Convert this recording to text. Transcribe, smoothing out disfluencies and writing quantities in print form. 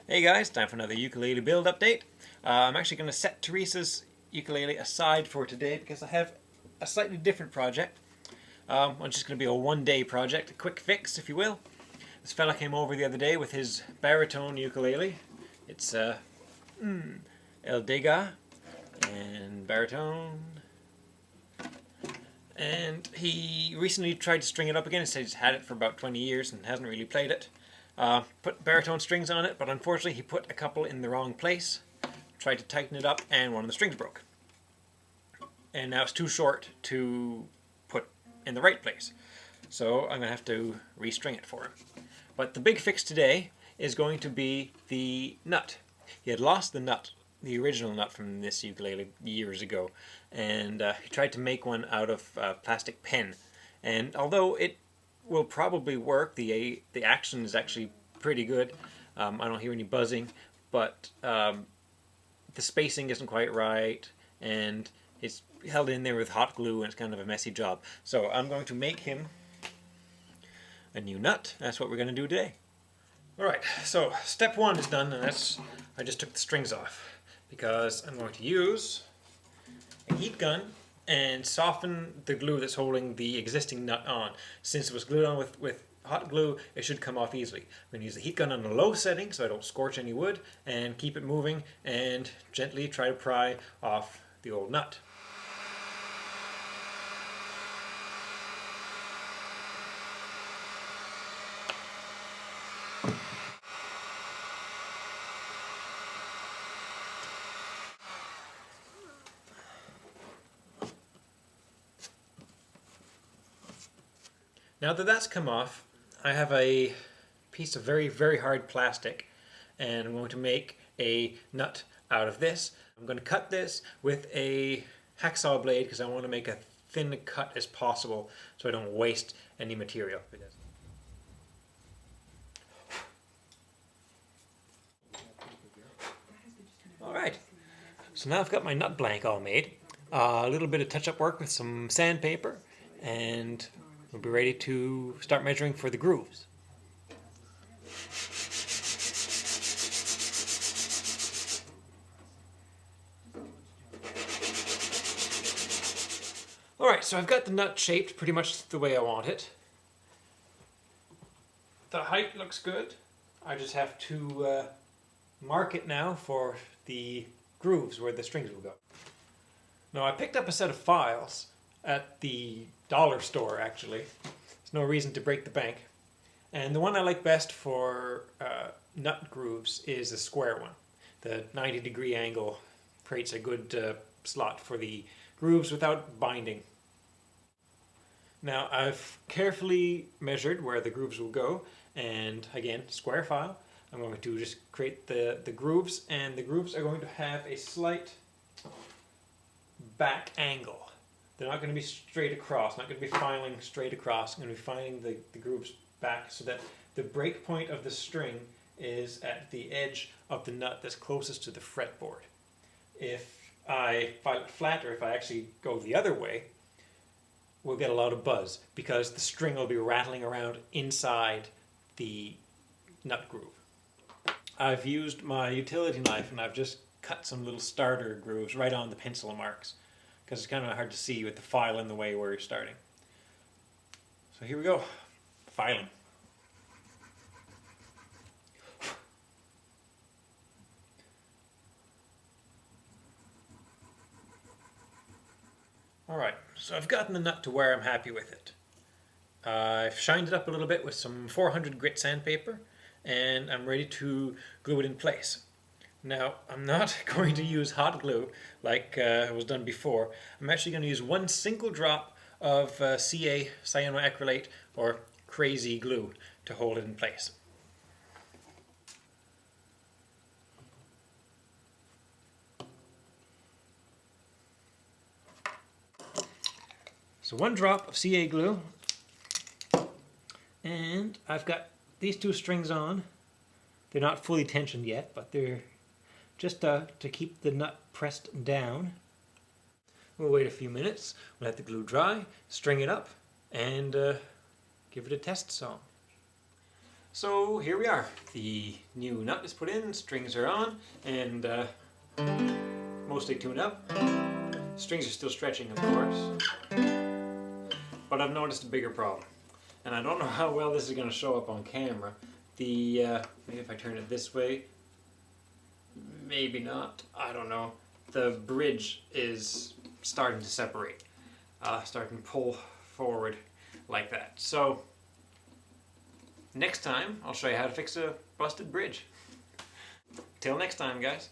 Hey guys, time for another ukulele build update. I'm actually going to set Teresa's ukulele aside for today because I have a slightly different project. It's just going to be a one-day project, a quick fix if you will. This fella came over the other day with his Baritone ukulele. It's El Dega and Baritone. And he recently tried to string it up again. He said he's had it for about 20 years and hasn't really played it. Put baritone strings on it, but unfortunately he put a couple in the wrong place. Tried to tighten it up and one of the strings broke. And now it's too short to put in the right place. So I'm going to have to restring it for him. But the big fix today is going to be the nut. He had lost the nut, the original nut from this ukulele years ago, and he tried to make one out of plastic pen. And although it will probably work, the action is actually pretty good. I don't hear any buzzing, but the spacing isn't quite right, and it's held in there with hot glue, and it's kind of a messy job. So I'm going to make him a new nut. That's what we're going to do today. Alright, so step one is done, and that's I just took the strings off because I'm going to use a heat gun and soften the glue that's holding the existing nut on. Since it was glued on with hot glue, it should come off easily. I'm going to use the heat gun on a low setting so I don't scorch any wood, and keep it moving and gently try to pry off the old nut. Now that that's come off, I have a piece of very, very hard plastic, and I'm going to make a nut out of this. I'm going to cut this with a hacksaw blade because I want to make a thin cut as possible so I don't waste any material. Alright, so now I've got my nut blank all made. A little bit of touch-up work with some sandpaper, and we'll be ready to start measuring for the grooves. Alright, so I've got the nut shaped pretty much the way I want it. The height looks good. I just have to mark it now for the grooves where the strings will go. Now I picked up a set of files at the dollar store actually. There's no reason to break the bank. And the one I like best for nut grooves is the square one. The 90-degree angle creates a good slot for the grooves without binding. Now I've carefully measured where the grooves will go, and again, square file. I'm going to just create the grooves, and the grooves are going to have a slight back angle. They're not going to be straight across, not going to be filing straight across. I'm going to be filing the grooves back so that the break point of the string is at the edge of the nut that's closest to the fretboard. If I file it flat, or if I actually go the other way, we'll get a lot of buzz because the string will be rattling around inside the nut groove. I've used my utility knife and I've just cut some little starter grooves right on the pencil marks because it's kind of hard to see with the file in the way where you're starting. So here we go, filing. Alright, so I've gotten the nut to where I'm happy with it. I've shined it up a little bit with some 400 grit sandpaper, and I'm ready to glue it in place. Now, I'm not going to use hot glue like was done before. I'm actually going to use one single drop of CA, cyanoacrylate, or crazy glue to hold it in place. So one drop of CA glue, and I've got these two strings on. They're not fully tensioned yet, but they're just to keep the nut pressed down. We'll wait a few minutes, we'll let the glue dry, string it up, and give it a test song. So here we are. The new nut is put in, strings are on, and mostly tuned up. Strings are still stretching, of course. But I've noticed a bigger problem. And I don't know how well this is going to show up on camera. Maybe if I turn it this way, maybe not, I don't know. The bridge is starting to separate, starting to pull forward like that. So next time I'll show you how to fix a busted bridge. Till next time, guys.